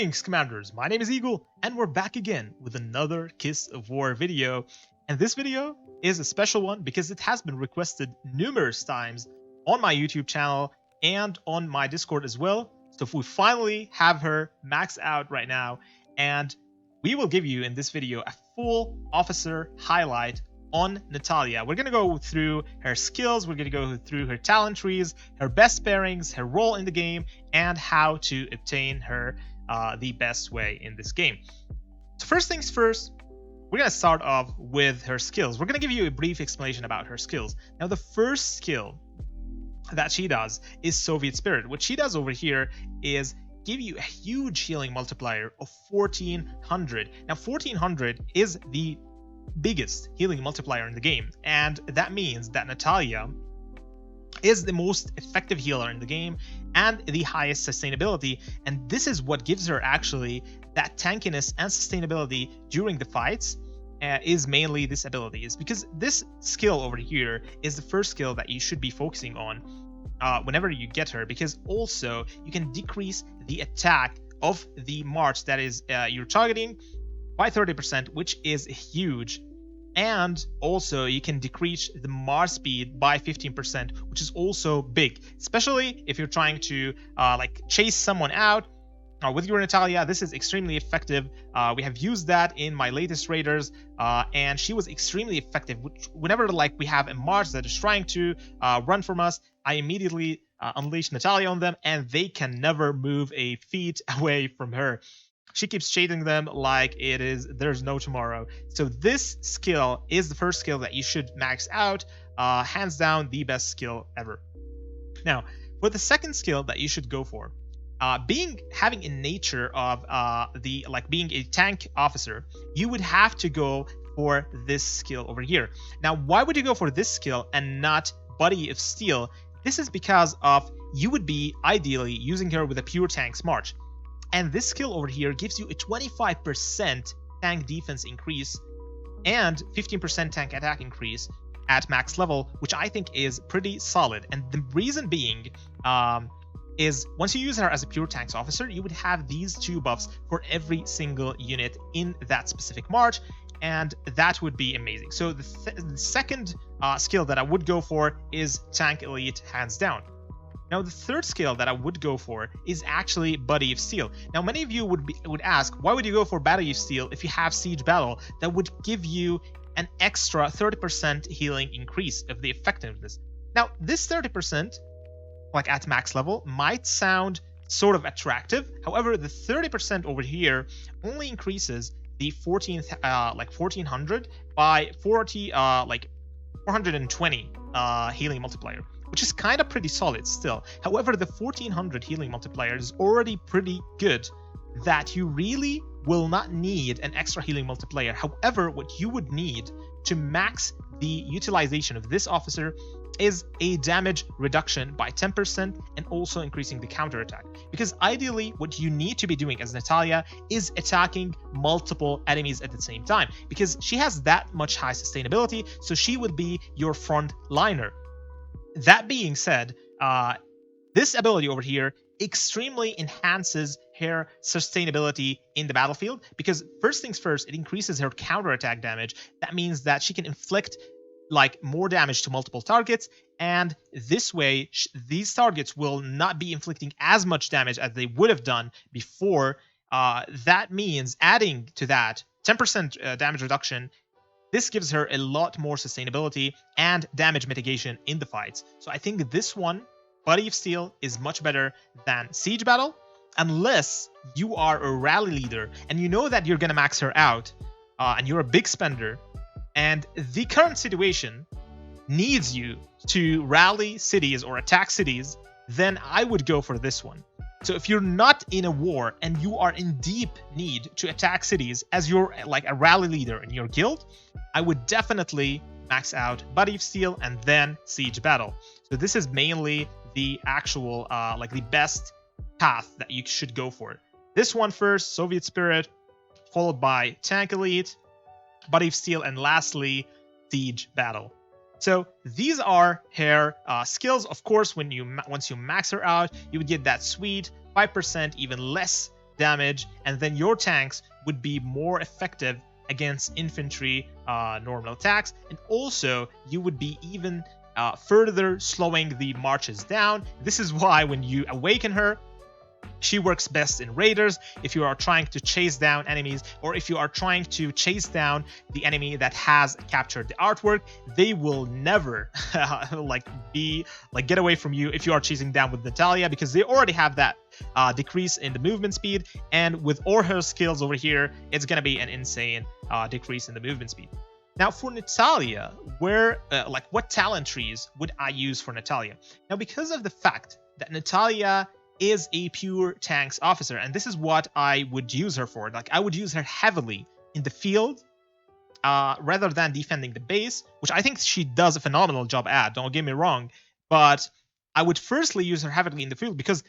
Greetings, Commanders! My name is Eagle, and we're back again with another Kiss of War video. And this video is a special one because it has been requested numerous times on my YouTube channel and on my Discord as well. So we finally have her maxed out right now, and we will give you in this video a full officer highlight on Natalia. We're going to go through her skills, we're going to go through her talent trees, her best pairings, her role in the game, and how to obtain her the best way in this game. So first things first, we're going to start off with her skills. We're going to give you a brief explanation about her skills. Now, the first skill that she does is Soviet Spirit. What she does over here is give you a huge healing multiplier of 1400. Now, 1400 is the biggest healing multiplier in the game, and that means that Natalia is the most effective healer in the game and the highest sustainability, and this is what gives her actually that tankiness and sustainability during the fights. Is mainly this ability, is because this skill over here is the first skill that you should be focusing on whenever you get her, because also you can decrease the attack of the march that is you're targeting by 30%, which is huge. And also you can decrease the march speed by 15%, which is also big, especially if you're trying to like chase someone out with your Natalia. This is extremely effective. We have used that in my latest raiders, and she was extremely effective. Whenever like we have a march that is trying to run from us, I immediately unleash Natalia on them, and they can never move a feet away from her. She keeps chasing them like there's no tomorrow. So this skill is the first skill that you should max out. Hands down, the best skill ever. Now, for the second skill that you should go for, having a nature of being a tank officer, you would have to go for this skill over here. Now, why would you go for this skill and not Body of Steel? This is because of you would be ideally using her with a pure tanks march. And this skill over here gives you a 25% tank defense increase and 15% tank attack increase at max level, which I think is pretty solid. And the reason being is once you use her as a pure tanks officer, you would have these two buffs for every single unit in that specific march, and that would be amazing. So the second skill that I would go for is Tank Elite, hands down. Now, the third skill that I would go for is actually Body of Steel. Now, many of you would ask, why would you go for Body of Steel if you have Siege Battle? That would give you an extra 30% healing increase of the effectiveness. Now, this 30%, like at max level, might sound sort of attractive. However, the 30% over here only increases the 1400 by 420 healing multiplier, which is kind of pretty solid still. However, the 1400 healing multiplier is already pretty good, that you really will not need an extra healing multiplier. However, what you would need to max the utilization of this officer is a damage reduction by 10% and also increasing the counterattack. Because ideally, what you need to be doing as Natalia is attacking multiple enemies at the same time, because she has that much high sustainability, so she would be your front liner. That being said, this ability over here extremely enhances her sustainability in the battlefield, because first things first, it increases her counterattack damage. That means that she can inflict like more damage to multiple targets, and this way these targets will not be inflicting as much damage as they would have done before. That means adding to that 10% damage reduction. This gives her a lot more sustainability and damage mitigation in the fights. So I think this one, Body of Steel, is much better than Siege Battle, unless you are a rally leader and you know that you're going to max her out and you're a big spender, and the current situation needs you to rally cities or attack cities, then I would go for this one. So if you're not in a war and you are in deep need to attack cities as you're like a rally leader in your guild, I would definitely max out Body of Steel and then Siege Battle. So this is mainly the actual like the best path that you should go for. This one first, Soviet Spirit, followed by Tank Elite, Body of Steel, and lastly Siege Battle. So these are her skills. Of course, once you max her out, you would get that sweet 5%, even less damage, and then your tanks would be more effective against infantry normal attacks, and also you would be even further slowing the marches down. This is why when you awaken her, she works best in raiders if you are trying to chase down enemies, or if you are trying to chase down the enemy that has captured the artwork. They will never get away from you if you are chasing down with Natalia, because they already have that decrease in the movement speed, and with all her skills over here, it's gonna be an insane decrease in the movement speed. Now for Natalia, what talent trees would I use for Natalia? Now, because of the fact that Natalia is a pure tanks officer, and this is what I would use her for. Like, I would use her heavily in the field rather than defending the base, which I think she does a phenomenal job at, don't get me wrong, but I would firstly use her heavily in the field because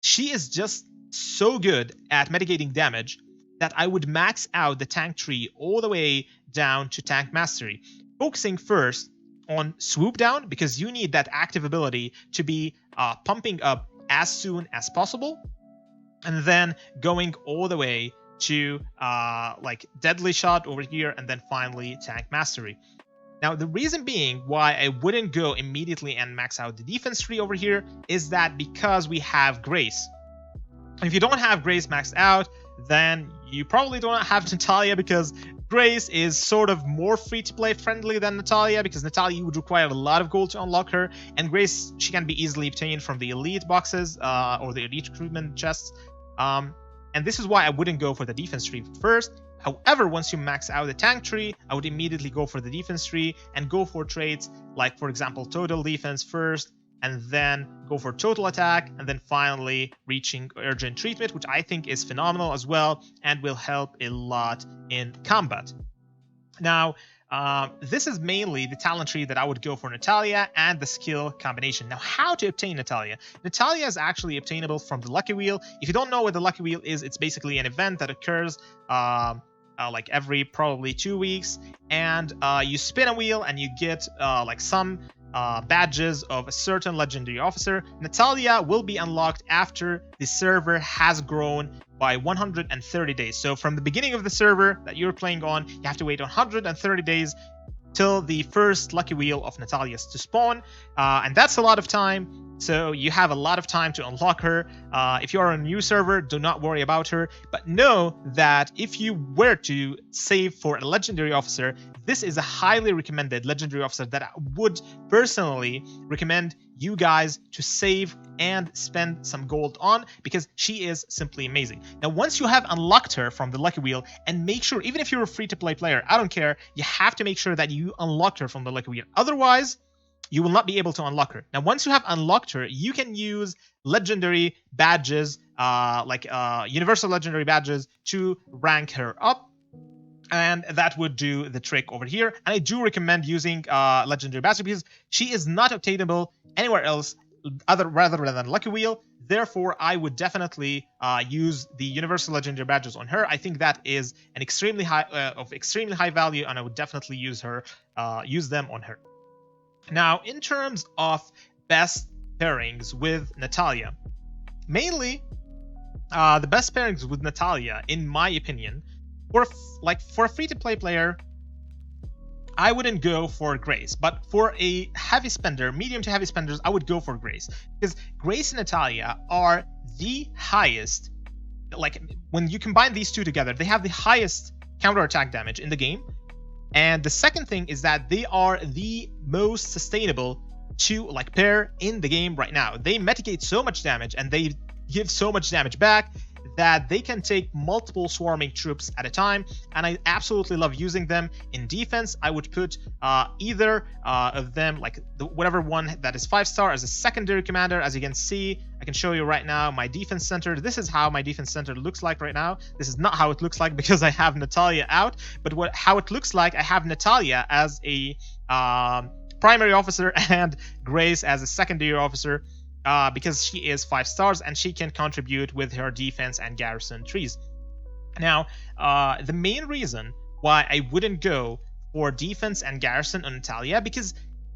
she is just so good at mitigating damage that I would max out the tank tree all the way down to tank mastery, focusing first on swoop down because you need that active ability to be pumping up as soon as possible, and then going all the way to deadly shot over here, and then finally tank mastery. Now, the reason being why I wouldn't go immediately and max out the defense tree over here is that because we have Grace. If you don't have Grace maxed out, then you probably don't have Natalia, because Grace is sort of more free-to-play friendly than Natalia, because Natalia would require a lot of gold to unlock her, and Grace, she can be easily obtained from the elite boxes or the elite recruitment chests. And this is why I wouldn't go for the defense tree first. However, once you max out the tank tree, I would immediately go for the defense tree and go for traits like, for example, total defense first, and then go for total attack, and then finally reaching urgent treatment, which I think is phenomenal as well and will help a lot in combat. Now, this is mainly the talent tree that I would go for Natalia and the skill combination. Now, how to obtain Natalia? Natalia is actually obtainable from the Lucky Wheel. If you don't know what the Lucky Wheel is, it's basically an event that occurs like every probably 2 weeks, and you spin a wheel and you get some badges of a certain legendary officer. Natalia will be unlocked after the server has grown by 130 days. So from the beginning of the server that you're playing on, you have to wait 130 days till the first lucky wheel of Natalia's to spawn, and that's a lot of time. So you have a lot of time to unlock her. If you are on a new server, do not worry about her, but know that if you were to save for a legendary officer, this is a highly recommended legendary officer that I would personally recommend you guys to save and spend some gold on, because she is simply amazing. Now, once you have unlocked her from the lucky wheel, and make sure, even if you're a free-to-play player, I don't care, you have to make sure that you unlocked her from the lucky wheel. Otherwise, you will not be able to unlock her. Now, once you have unlocked her, you can use legendary badges, universal legendary badges, to rank her up, and that would do the trick over here. And I do recommend using legendary badges because she is not obtainable anywhere else rather than Lucky Wheel. Therefore, I would definitely use the universal legendary badges on her. I think that is an extremely high value, and I would definitely use them on her. Now, in terms of best pairings with Natalia, mainly the best pairings with Natalia, in my opinion, for a free-to-play player, I wouldn't go for Grace, but for a heavy spender, medium to heavy spenders, I would go for Grace, because Grace and Natalia are the highest. Like, when you combine these two together, they have the highest counterattack damage in the game. And the second thing is that they are the most sustainable to pair in the game right now. They mitigate so much damage and they give so much damage back that they can take multiple swarming troops at a time, and I absolutely love using them. In defense, I would put either of them, whatever one that is 5-star, as a secondary commander. As you can see, I can show you right now my defense center. This is how my defense center looks like right now. This is not how it looks like because I have Natalia out, but how it looks like, I have Natalia as a primary officer and Grace as a secondary officer, because she is 5 stars and she can contribute with her defense and garrison trees. Now, the main reason why I wouldn't go for defense and garrison on Natalia, because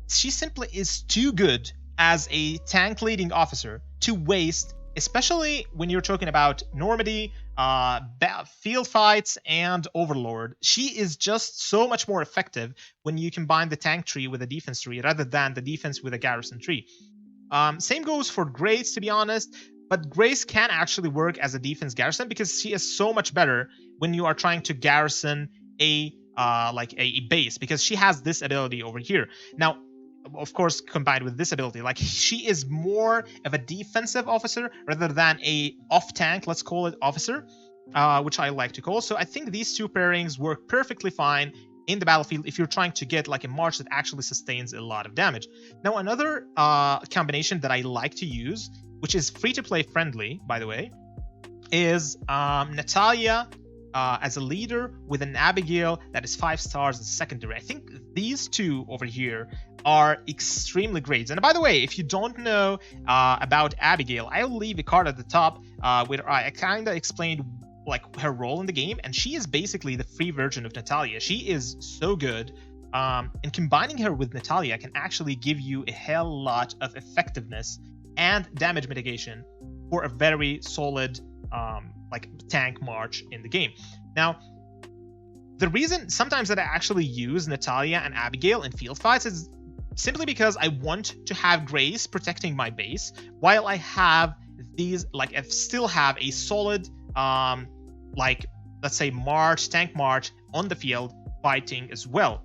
she simply is too good as a tank leading officer to waste, especially when you're talking about Normandy, field fights and Overlord. She is just so much more effective when you combine the tank tree with a defense tree rather than the defense with a garrison tree. Same goes for Grace, to be honest, but Grace can actually work as a defense garrison because she is so much better when you are trying to garrison a like a base, because she has this ability over here. Now, of course, combined with this ability, like she is more of a defensive officer rather than a off tank, let's call it, officer, which I like to call. So I think these two pairings work perfectly fine in the battlefield if you're trying to get like a march that actually sustains a lot of damage. Now, another combination that I like to use, which is free to play friendly, by the way, is Natalia as a leader with an Abigail that is 5 stars as secondary. I think these two over here are extremely great. And by the way, if you don't know about Abigail, I'll leave a card at the top where I kind of explained like her role in the game, and she is basically the free version of Natalia. She is so good, and combining her with Natalia can actually give you a hell lot of effectiveness and damage mitigation for a very solid like tank march in the game. Now, the reason sometimes that I actually use Natalia and Abigail in field fights is simply because I want to have Grace protecting my base while I have these, like, I still have a solid like, let's say tank march on the field fighting as well.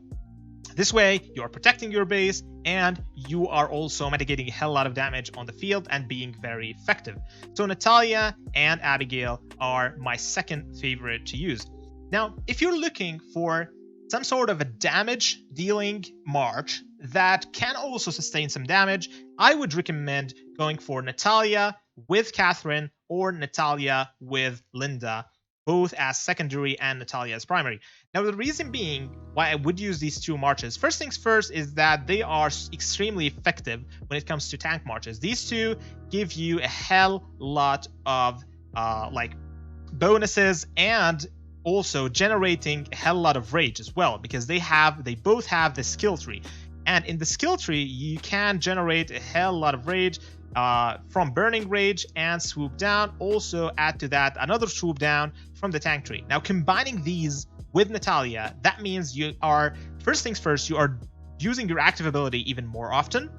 This way you are protecting your base and you are also mitigating a hell lot of damage on the field and being very effective. So Natalia and Abigail are my second favorite to use. Now, if you're looking for some sort of a damage dealing march that can also sustain some damage, I would recommend going for Natalia with Catherine or Natalia with Linda, both as secondary and Natalia as primary. Now, the reason being why I would use these two marches, first things first, is that they are extremely effective when it comes to tank marches. These two give you a hell lot of like bonuses and also generating a hell lot of rage as well, because they both have the skill tree. And in the skill tree, you can generate a hell lot of rage from burning rage and swoop down. Also add to that another swoop down from the tank tree. Now, combining these with Natalia, that means you are, first things first, you are using your active ability even more often,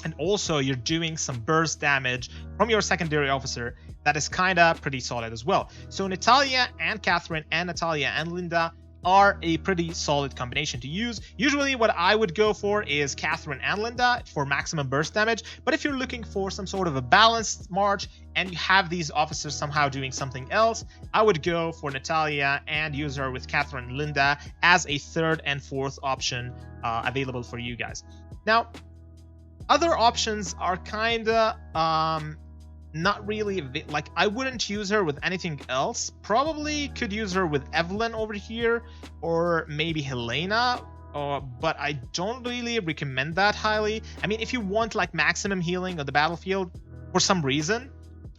and also you're doing some burst damage from your secondary officer that is kind of pretty solid as well. So Natalia and Catherine and Natalia and Linda are a pretty solid combination to use. Usually what I would go for is Catherine and Linda for maximum burst damage, but if you're looking for some sort of a balanced march and you have these officers somehow doing something else, I would go for Natalia and use her with Catherine and Linda as a third and fourth option available for you guys. Now, other options are kind of not really, like, I wouldn't use her with anything else. Probably could use her with Evelyn over here, or maybe Helena, but I don't really recommend that highly. I mean, if you want like maximum healing on the battlefield for some reason,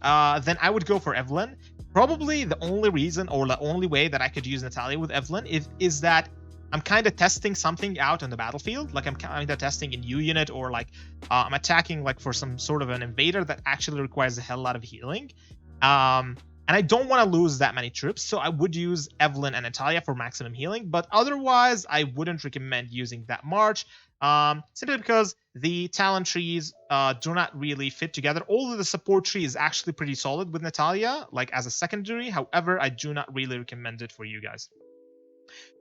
then I would go for Evelyn. Probably the only reason or the only way that I could use Natalia with Evelyn is that I'm kind of testing something out on the battlefield, like I'm kind of testing a new unit, or like I'm attacking like for some sort of an invader that actually requires a hell lot of healing. And I don't want to lose that many troops, so I would use Evelyn and Natalia for maximum healing, but otherwise I wouldn't recommend using that march, simply because the talent trees do not really fit together. Although the support tree is actually pretty solid with Natalia, like as a secondary, however, I do not really recommend it for you guys.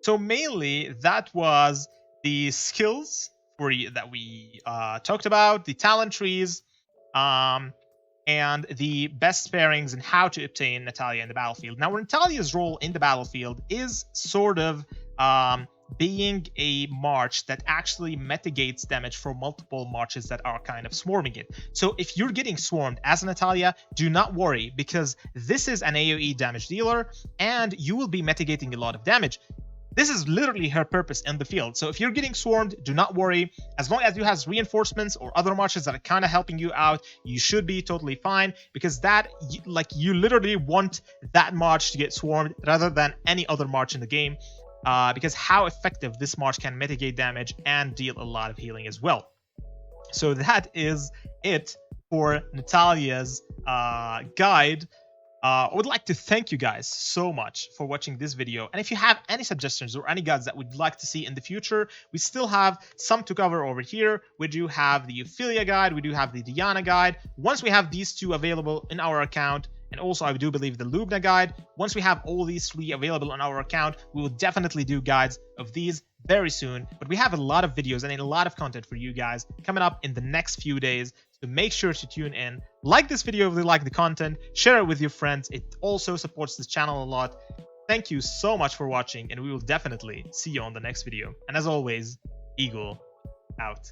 So mainly that was the skills that we talked about, the talent trees, and the best pairings and how to obtain Natalia in the battlefield. Now, Natalia's role in the battlefield is sort of being a march that actually mitigates damage for multiple marches that are kind of swarming it. So if you're getting swarmed as Natalia, do not worry, because this is an AoE damage dealer and you will be mitigating a lot of damage. This is literally her purpose in the field. So if you're getting swarmed, do not worry. As long as you have reinforcements or other marches that are kind of helping you out, you should be totally fine, because that, like, you literally want that march to get swarmed rather than any other march in the game, because how effective this march can mitigate damage and deal a lot of healing as well. So that is it for Natalia's guide I would like to thank you guys so much for watching this video. And if you have any suggestions or any guides that we'd like to see in the future, we still have some to cover over here. We do have the Ophelia guide, we do have the Diana guide. Once we have these two available in our account, and also I do believe the Lubna guide, once we have all these three available on our account, we will definitely do guides of these very soon. But we have a lot of videos and a lot of content for you guys coming up in the next few days. So make sure to tune in. Like this video if you like the content, share it with your friends. It also supports this channel a lot. Thank you so much for watching, and we will definitely see you on the next video. And as always, Eagle out.